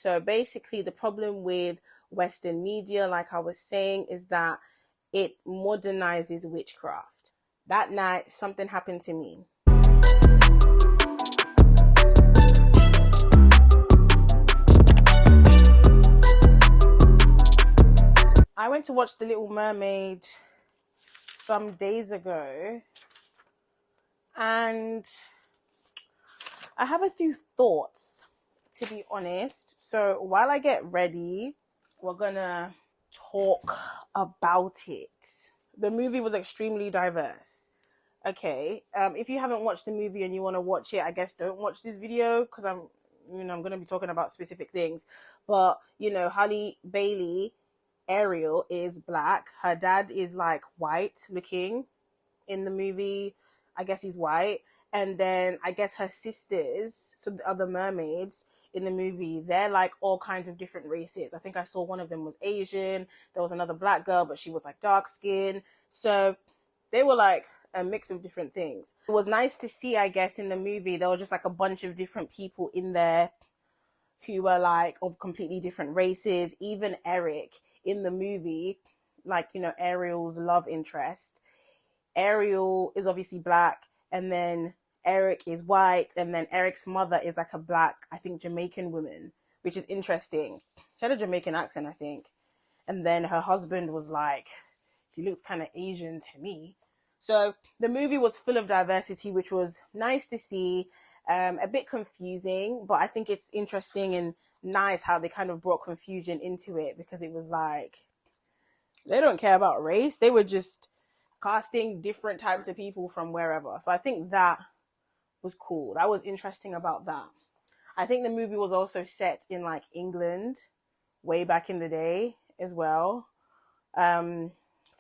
So basically, the problem with Western media, like I was saying, is that it modernizes witchcraft. That night, something happened to me. I went to watch The Little Mermaid some days ago, and I have a few thoughts, to be honest. So while I get ready, we're gonna talk about it. The movie was extremely diverse. Okay, if you haven't watched the movie and you want to watch it, I guess don't watch this video because I'm going to be talking about specific things. But Halle Bailey, Ariel, is black. Her dad is like white looking in the movie. I guess he's white. And then I guess her sisters, so the other mermaids in the movie, they're like all kinds of different races. I think I saw one of them was Asian. There was another black girl, but she was like dark skin. So they were like a mix of different things. It was nice to see, I guess, in the movie, there were just like a bunch of different people in there who were like of completely different races. Even Eric in the movie, like, Ariel's love interest. Ariel is obviously black, and then Eric is white, and then Eric's mother is like a black, I think, Jamaican woman, which is interesting. She had a Jamaican accent, I think. And then her husband was like, he looks kind of Asian to me. So the movie was full of diversity, which was nice to see. A bit confusing, but I think it's interesting and nice how they kind of brought confusion into it, because it was like, they don't care about race. They were just casting different types of people from wherever. So I think that was cool. That was interesting about that. I think the movie was also set in like England way back in the day as well. So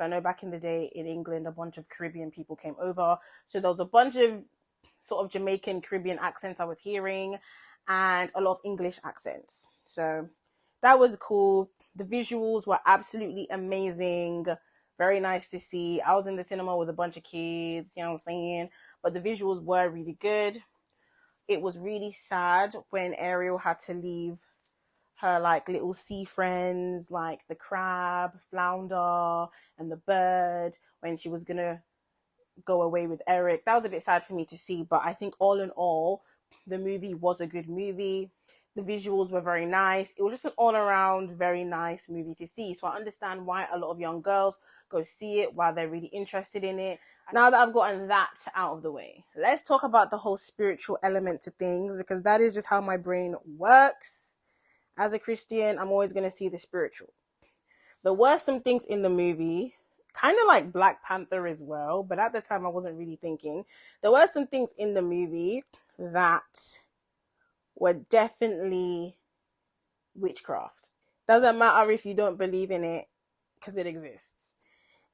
I know back in the day in England, a bunch of Caribbean people came over. So there was a bunch of sort of Jamaican Caribbean accents I was hearing, and a lot of English accents. So that was cool. The visuals were absolutely amazing. Very nice to see. I was in the cinema with a bunch of kids, you know what I'm saying? But the visuals were really good. It was really sad when Ariel had to leave her like little sea friends, like the crab, flounder, and the bird, when she was gonna go away with Eric. That was a bit sad for me to see, but I think all in all, the movie was a good movie. The visuals were very nice. It was just an all-around very nice movie to see. So I understand why a lot of young girls go see it, why they're really interested in it. Now that I've gotten that out of the way, let's talk about the whole spiritual element to things, because that is just how my brain works. As a Christian, I'm always going to see the spiritual. There were some things in the movie, kind of like Black Panther as well, but at the time I wasn't really thinking. There were some things in the movie that were definitely witchcraft. Doesn't matter if you don't believe in it, because it exists.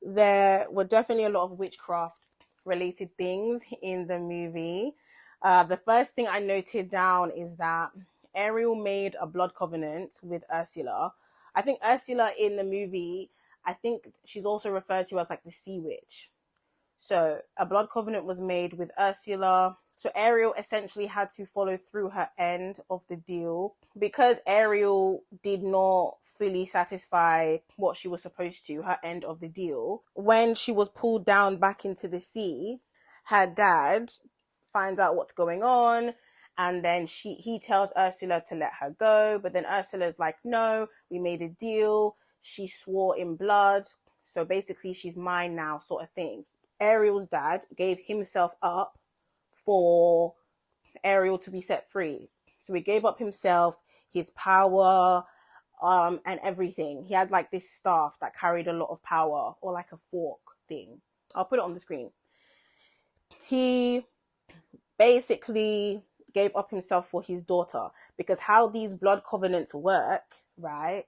There were definitely a lot of witchcraft related things in the movie. The first thing I noted down is that Ariel made a blood covenant with Ursula. I think Ursula in the movie, I think she's also referred to as like the sea witch. So a blood covenant was made with Ursula. So Ariel essentially had to follow through her end of the deal, because Ariel did not fully satisfy what she was supposed to, her end of the deal. When she was pulled down back into the sea, her dad finds out what's going on, and then he tells Ursula to let her go, but then Ursula's like, no, we made a deal. She swore in blood, so basically she's mine now, sort of thing. Ariel's dad gave himself up for Ariel to be set free. So he gave up himself, his power, and everything. He had like this staff that carried a lot of power, or like a fork thing. I'll put it on the screen. He basically gave up himself for his daughter, because how these blood covenants work, right?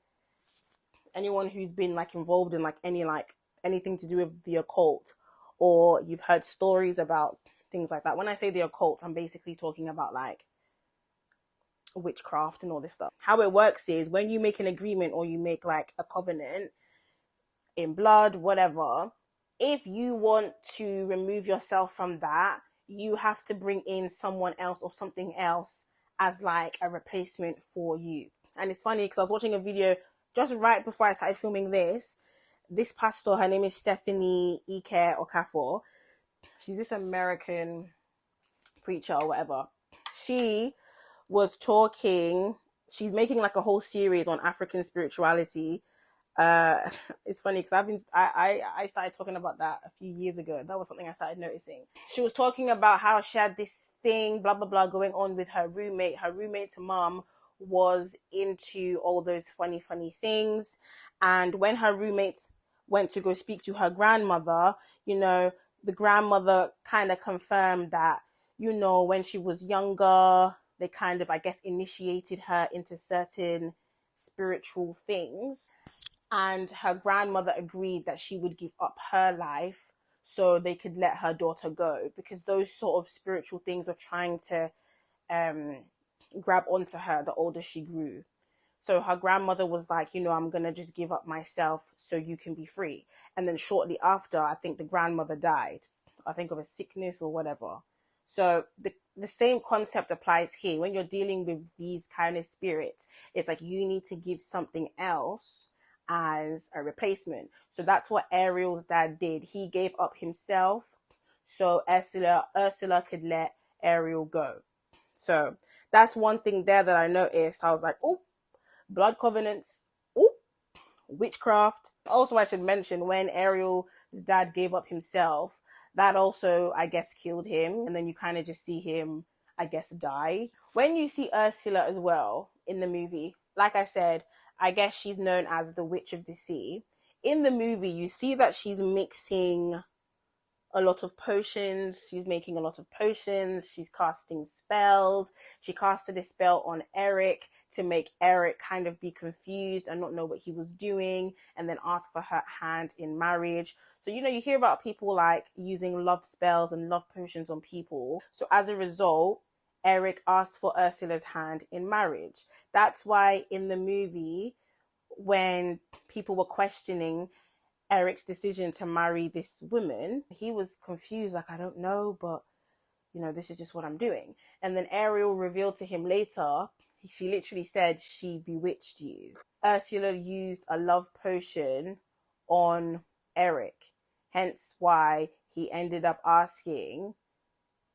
Anyone who's been like involved in like anything to do with the occult, or you've heard stories about things like that. When I say the occult, I'm basically talking about like witchcraft and all this stuff. How it works is, when you make an agreement or you make like a covenant in blood, whatever, if you want to remove yourself from that, you have to bring in someone else or something else as like a replacement for you. And it's funny because I was watching a video just right before I started filming this pastor, her name is Stephanie Ike Okafor. She's this American preacher or whatever. She was talking, she's making like a whole series on African spirituality. uh it's funny because I started talking about that a few years ago. That was something I started noticing. She was talking about how she had this thing, blah blah blah, going on with her roommate. Her roommate's mom was into all those funny things, and when her roommate went to go speak to her grandmother, the grandmother kind of confirmed that, when she was younger, they kind of, I guess, initiated her into certain spiritual things, and her grandmother agreed that she would give up her life so they could let her daughter go, because those sort of spiritual things were trying to um grab onto her the older she grew. So her grandmother was like, I'm going to just give up myself so you can be free. And then shortly after, I think the grandmother died, I think of a sickness or whatever. So the same concept applies here. When you're dealing with these kind of spirits, it's like you need to give something else as a replacement. So that's what Ariel's dad did. He gave up himself so Ursula could let Ariel go. So that's one thing there that I noticed. I was like, oh, blood covenants, oh, witchcraft. Also, I should mention, when Ariel's dad gave up himself, that also, I guess, killed him. And then you kind of just see him, I guess, die. When you see Ursula as well in the movie, like I said, I guess she's known as the Witch of the Sea. In the movie, you see that she's mixing a lot of potions. She's making a lot of potions. She's casting spells. She casted a spell on Eric to make Eric kind of be confused and not know what he was doing, and then ask for her hand in marriage. So, you hear about people like using love spells and love potions on people. So as a result, Eric asked for Ursula's hand in marriage. That's why in the movie, when people were questioning Eric's decision to marry this woman, he was confused, like, I don't know, but this is just what I'm doing. And then Ariel revealed to him later, she literally said she bewitched you. Ursula used a love potion on Eric, hence why he ended up asking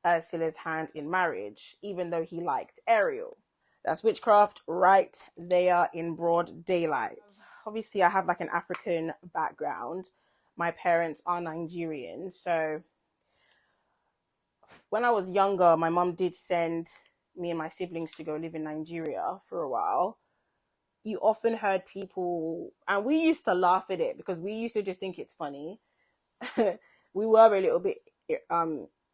Ursula's hand in marriage, even though he liked Ariel. That's witchcraft right there in broad daylight. Obviously, I have like an African background. My parents are Nigerian. So when I was younger, my mom did send me and my siblings to go live in Nigeria for a while. You often heard people, and we used to laugh at it because we used to just think it's funny. We were a little bit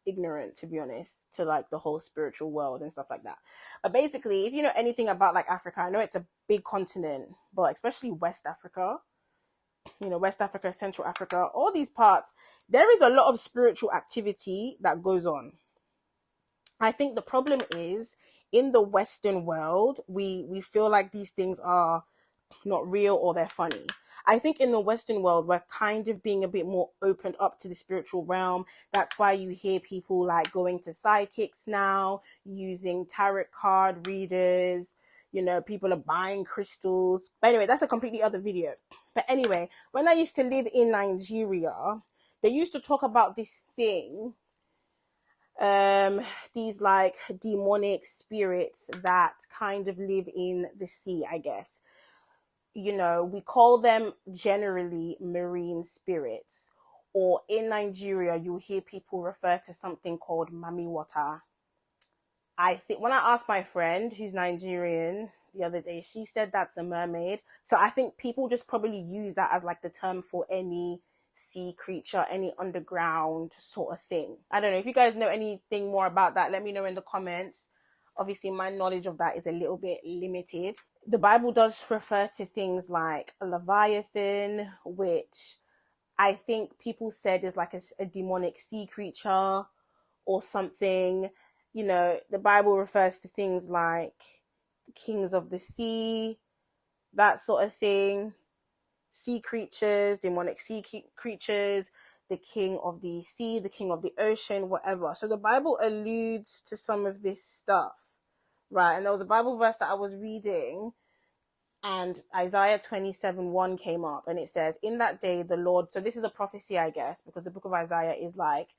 ignorant, to be honest, to like the whole spiritual world and stuff like that. But basically, if you know anything about like Africa, I know it's a big continent, but especially West Africa, West Africa, Central Africa, all these parts, there is a lot of spiritual activity that goes on. I think the problem is, in the Western world, we feel like these things are not real or they're funny. I think in the Western world, we're kind of being a bit more opened up to the spiritual realm. That's why you hear people like going to psychics now, using tarot card readers, people are buying crystals. But anyway, that's a completely other video. But anyway, when I used to live in Nigeria, they used to talk about this thing, these like demonic spirits that kind of live in the sea, I guess. We call them generally marine spirits, or in Nigeria, you'll hear people refer to something called Mami Wata. I think when I asked my friend who's Nigerian the other day, she said that's a mermaid. So I think people just probably use that as like the term for any sea creature, any underground sort of thing. I don't know if you guys know anything more about that. Let me know in the comments. Obviously, my knowledge of that is a little bit limited. The Bible does refer to things like a Leviathan, which I think people said is like a demonic sea creature or something. The Bible refers to things like the kings of the sea, that sort of thing. Sea creatures, demonic sea creatures, the king of the sea, the king of the ocean, whatever. So the Bible alludes to some of this stuff, right? And there was a Bible verse that I was reading And Isaiah 27:1 came up, and it says, in that day the Lord, so this is a prophecy, I guess, because the book of Isaiah is like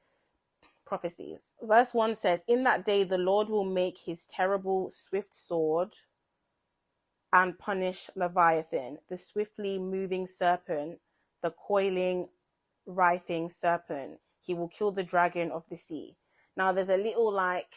prophecies. Verse 1 says, in that day the Lord will make his terrible swift sword and punish Leviathan, the swiftly moving serpent, the coiling, writhing serpent. He will kill the dragon of the sea. Now there's a little like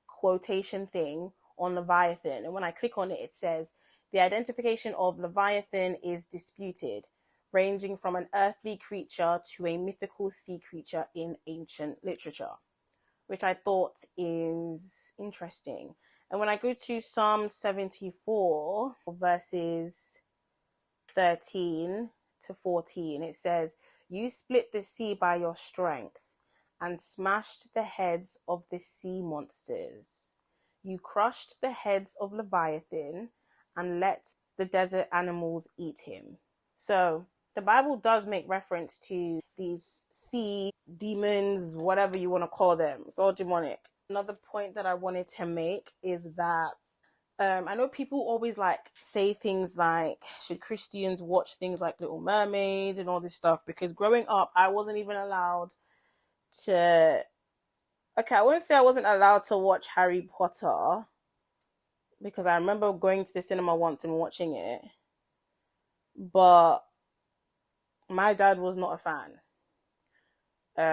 quotation thing on Leviathan, and when I click on it, it says the identification of Leviathan is disputed, ranging from an earthly creature to a mythical sea creature in ancient literature, which I thought is interesting. And when I go to Psalm 74, verses 13 to 14, it says, you split the sea by your strength and smashed the heads of the sea monsters. You crushed the heads of Leviathan and let the desert animals eat him. So the Bible does make reference to these sea demons, whatever you want to call them. It's all demonic. Another point that I wanted to make is that I know people always like say things like, should Christians watch things like Little Mermaid and all this stuff? Because growing up, I wasn't even allowed to, okay, I wouldn't say I wasn't allowed to watch Harry Potter, because I remember going to the cinema once and watching it, but my dad was not a fan.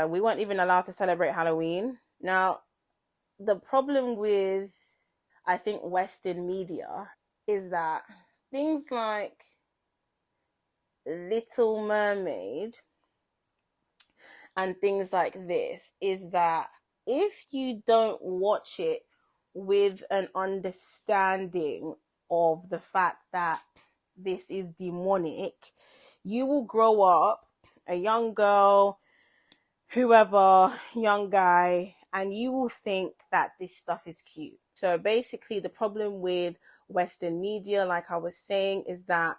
We weren't even allowed to celebrate Halloween. Now, the problem with, I think, Western media is that things like Little Mermaid and things like this is that if you don't watch it with an understanding of the fact that this is demonic, you will grow up a young girl, whoever, young guy, and you will think that this stuff is cute. So basically the problem with Western media, like I was saying, is that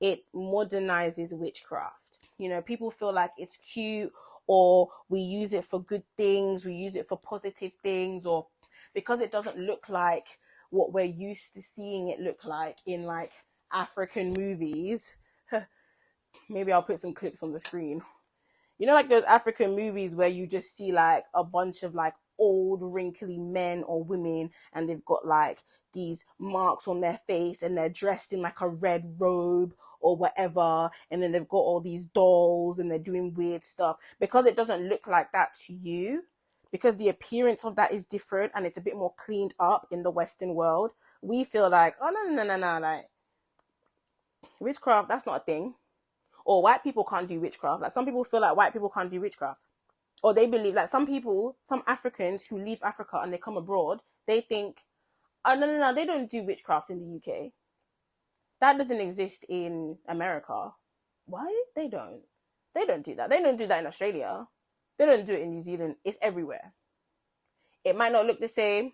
it modernizes witchcraft. You know, people feel like it's cute, or we use it for good things, we use it for positive things, or because it doesn't look like what we're used to seeing it look like in like African movies. Maybe I'll put some clips on the screen. You know, like those African movies where you just see like a bunch of like old wrinkly men or women, and they've got like these marks on their face, and they're dressed in like a red robe or whatever, and then they've got all these dolls and they're doing weird stuff. Because it doesn't look like that to you, because the appearance of that is different and it's a bit more cleaned up in the Western world, we feel like, oh no, like witchcraft, that's not a thing. Or white people can't do witchcraft. Like some people feel like white people can't do witchcraft. Or they believe, like some people, some Africans who leave Africa and they come abroad, they think, oh no, they don't do witchcraft in the UK. That doesn't exist in America. Why? They don't. They don't do that. They don't do that in Australia. They don't do it in New Zealand. It's everywhere. It might not look the same.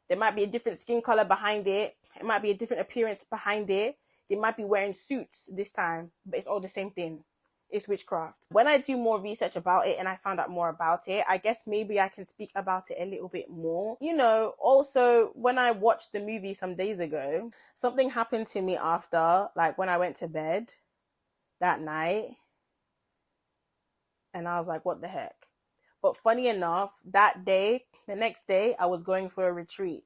There might be a different skin color behind it. It might be a different appearance behind it. They might be wearing suits this time, but it's all the same thing. It's witchcraft. When I do more research about it and I found out more about it, I guess maybe I can speak about it a little bit more. You know, also when I watched the movie some days ago, something happened to me after, like when I went to bed that night, and I was like, what the heck? But funny enough, that day, the next day, I was going for a retreat,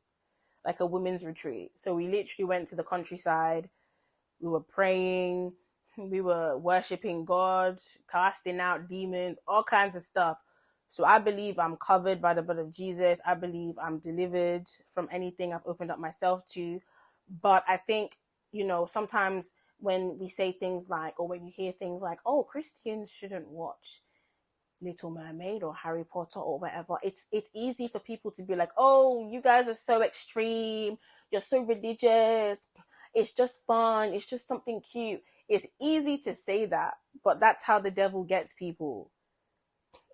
like a women's retreat. So we literally went to the countryside. We were praying, we were worshiping God, casting out demons, all kinds of stuff. So I believe I'm covered by the blood of Jesus. I believe I'm delivered from anything I've opened up myself to. But I think, you know, sometimes when we say things like, or when you hear things like, oh, Christians shouldn't watch Little Mermaid or Harry Potter or whatever, it's easy for people to be like, oh, you guys are so extreme, you're so religious, it's just fun, it's just something cute. It's easy to say that, but that's how the devil gets people.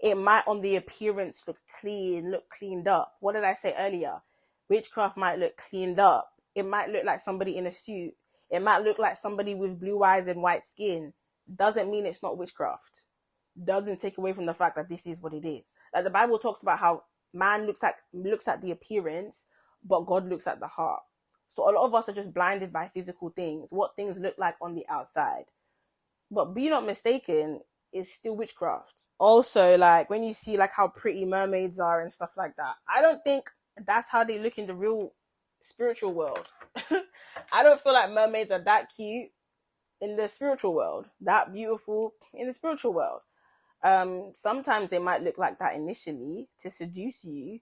It might on the appearance look clean, look cleaned up. What did I say earlier? Witchcraft might look cleaned up. It might look like somebody in a suit. It might look like somebody with blue eyes and white skin. Doesn't mean it's not witchcraft. Doesn't take away from the fact that this is what it is. Like the Bible talks about how man looks at the appearance, but God looks at the heart. So a lot of us are just blinded by physical things, what things look like on the outside. But be not mistaken, it's still witchcraft. Also, like when you see like how pretty mermaids are and stuff like that, I don't think that's how they look in the real spiritual world. I don't feel like mermaids are that cute in the spiritual world, that beautiful in the spiritual world. Sometimes they might look like that initially to seduce you,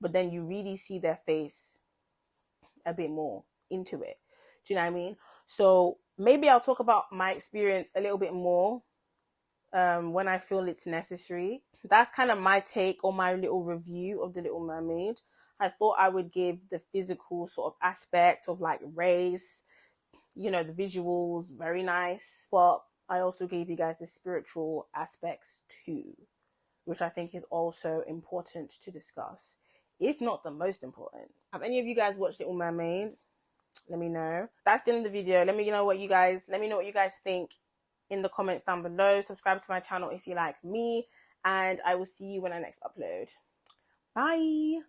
but then you really see their face a bit more into it. Do you know what I mean? So maybe I'll talk about my experience a little bit more when I feel it's necessary. That's kind of my take on my little review of The Little Mermaid. I thought I would give the physical sort of aspect of like race, you know, the visuals, very nice. But I also gave you guys the spiritual aspects too, which I think is also important to discuss, if not the most important. Have any of you guys watched Little Mermaid? Let me know. That's the end of the video. Let me know what you guys think in the comments down below. Subscribe to my channel if you like me, and I will see you when I next upload. Bye.